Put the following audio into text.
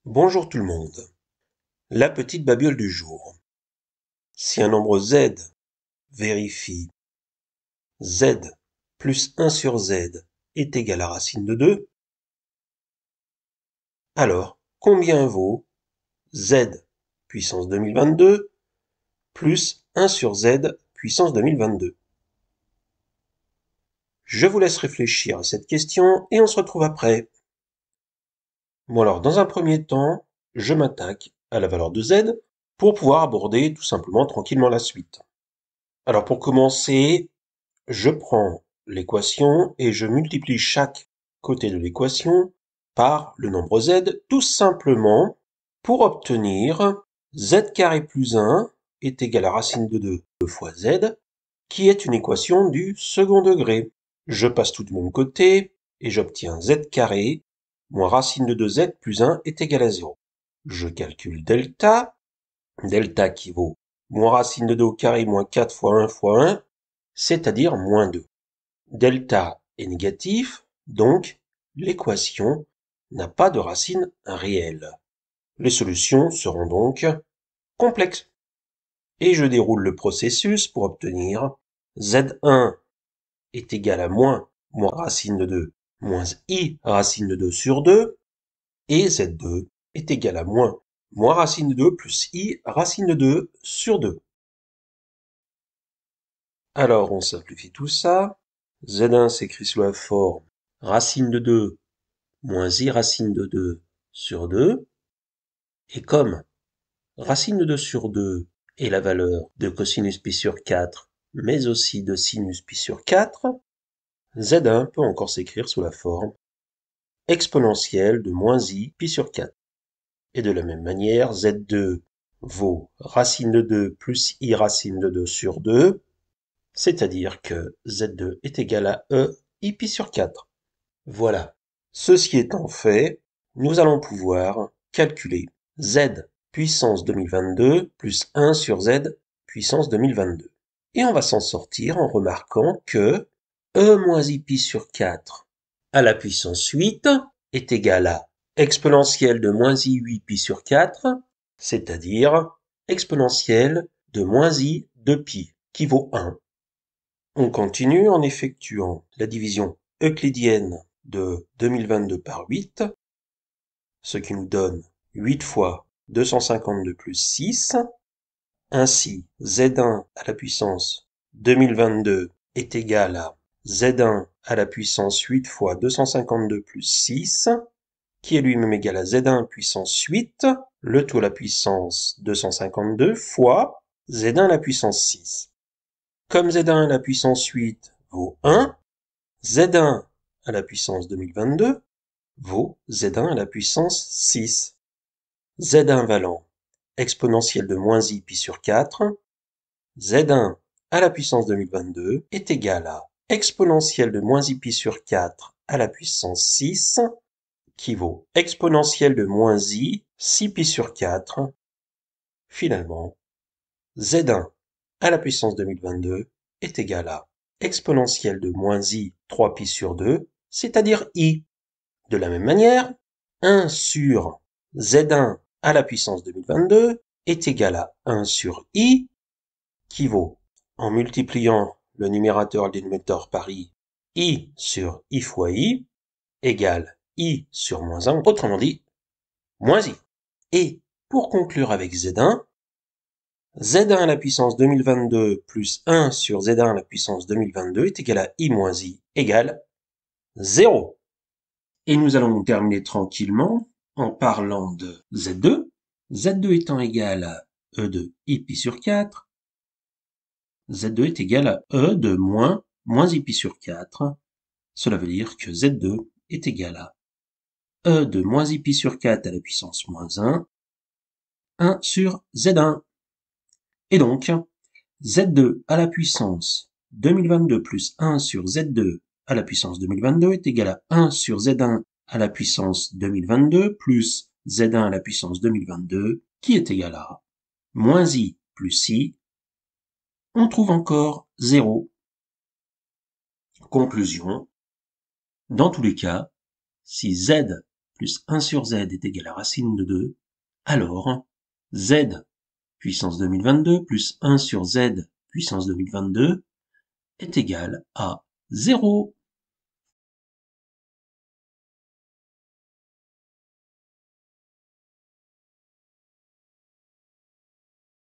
Bonjour tout le monde. La petite babiole du jour. Si un nombre z vérifie z plus 1 sur z est égal à racine de 2, alors combien vaut z puissance 2022 plus 1 sur z puissance 2022? Je vous laisse réfléchir à cette question et on se retrouve après. Bon alors, dans un premier temps, je m'attaque à la valeur de z pour pouvoir aborder tout simplement tranquillement la suite. Alors pour commencer, je prends l'équation et je multiplie chaque côté de l'équation par le nombre z, tout simplement pour obtenir z carré plus 1 est égal à racine de 2 fois z, qui est une équation du second degré. Je passe tout du même côté et j'obtiens z carré moins racine de 2z plus 1 est égal à 0. Je calcule delta, delta qui vaut moins racine de 2 au carré moins 4 fois 1 fois 1, c'est-à-dire moins 2. Delta est négatif, donc l'équation n'a pas de racine réelle. Les solutions seront donc complexes. Et je déroule le processus pour obtenir z1 est égal à moins racine de 2 moins i racine de 2 sur 2, et z2 est égal à moins racine de 2 plus i racine de 2 sur 2. Alors on simplifie tout ça. Z1 s'écrit sous la forme racine de 2 moins i racine de 2 sur 2. Et comme racine de 2 sur 2 est la valeur de cosinus pi sur 4, mais aussi de sinus pi sur 4, Z1 peut encore s'écrire sous la forme exponentielle de moins i pi sur 4. Et de la même manière, Z2 vaut racine de 2 plus i racine de 2 sur 2, c'est-à-dire que Z2 est égal à e i pi sur 4. Voilà. Ceci étant fait, nous allons pouvoir calculer z puissance 2022 plus 1 sur z puissance 2022. Et on va s'en sortir en remarquant que e moins i pi sur 4 à la puissance 8 est égal à exponentielle de moins i 8 pi sur 4, c'est-à-dire exponentielle de moins i de pi, qui vaut 1. On continue en effectuant la division euclidienne de 2022 par 8, ce qui nous donne 8 fois 252 plus 6. Ainsi, Z1 à la puissance 2022 est égal à Z1 à la puissance 8 fois 252 plus 6, qui est lui-même égal à Z1 puissance 8, le tout à la puissance 252, fois Z1 à la puissance 6. Comme Z1 à la puissance 8 vaut 1, Z1 à la puissance 2022 vaut Z1 à la puissance 6. Z1 valant exponentielle de moins i pi sur 4, Z1 à la puissance 2022 est égal à exponentielle de moins i pi sur 4 à la puissance 6, qui vaut exponentielle de moins i 6 pi sur 4. Finalement, Z1 à la puissance 2022 est égal à exponentielle de moins i 3 pi sur 2, c'est-à-dire i. De la même manière, 1 sur Z1 à la puissance 2022 est égal à 1 sur i, qui vaut, en multipliant le numérateur et le dénominateur par i sur i fois i, égale i sur moins 1, autrement dit, moins i. Et pour conclure avec Z1, Z1 à la puissance 2022 plus 1 sur Z1 à la puissance 2022 est égal à i moins i égale 0. Et nous allons terminer tranquillement en parlant de Z2. Z2 étant égal à E de i pi sur 4. Z2 est égal à E de moins i pi sur 4. Cela veut dire que Z2 est égal à E de moins i pi sur 4 à la puissance moins 1 sur Z1. Et donc, Z2 à la puissance 2022 plus 1 sur Z2 à la puissance 2022 est égal à 1 sur Z1 à la puissance 2022 plus Z1 à la puissance 2022 qui est égal à moins i plus i. On trouve encore 0. Conclusion. Dans tous les cas, si Z plus 1 sur z est égal à racine de 2, alors z puissance 2022 plus 1 sur z puissance 2022 est égal à 0.